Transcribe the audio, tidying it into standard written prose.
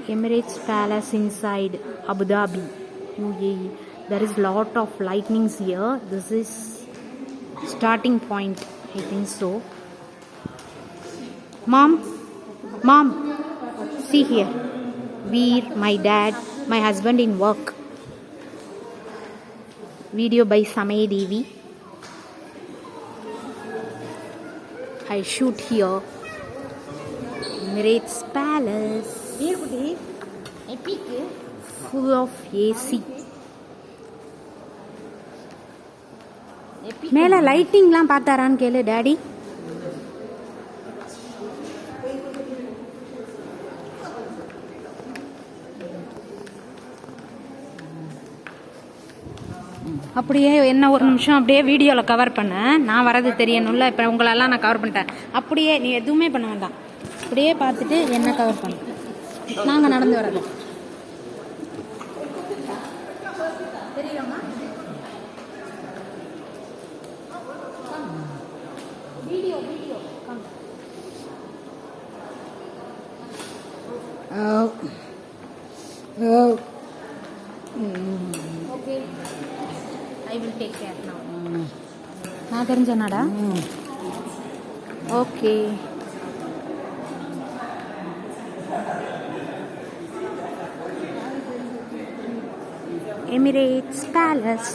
Emirates Palace inside Abu Dhabi, UAE. There is lot of lightnings here. This is starting point, I think so. Mom, see here. Veer, my dad, my husband in work. Video by Samay Devi. I shoot here. Emirates Palace. Full of AC. மேல லைட்டிங்லாம் பார்த்தாரான்னு கேளு daddy. அப்படியே என்ன ஒரு நிமிஷம் அப்படியே வீடியோவில் cover பண்ணேன். நான் வரது தெரியணும்ல, இப்போ உங்களெல்லாம் நான் கவர் பண்ணிட்டேன். அப்படியே நீ எதுவுமே பண்ண வேண்டாம், அப்படியே பார்த்துட்டு என்ன கவர் பண்ண. நாங்கள் நடந்து வரோம். தெரியுமா? Video okay, I will take care now. நான் தெரிஞ்சனாடா. ஓகே. Emirates Palace.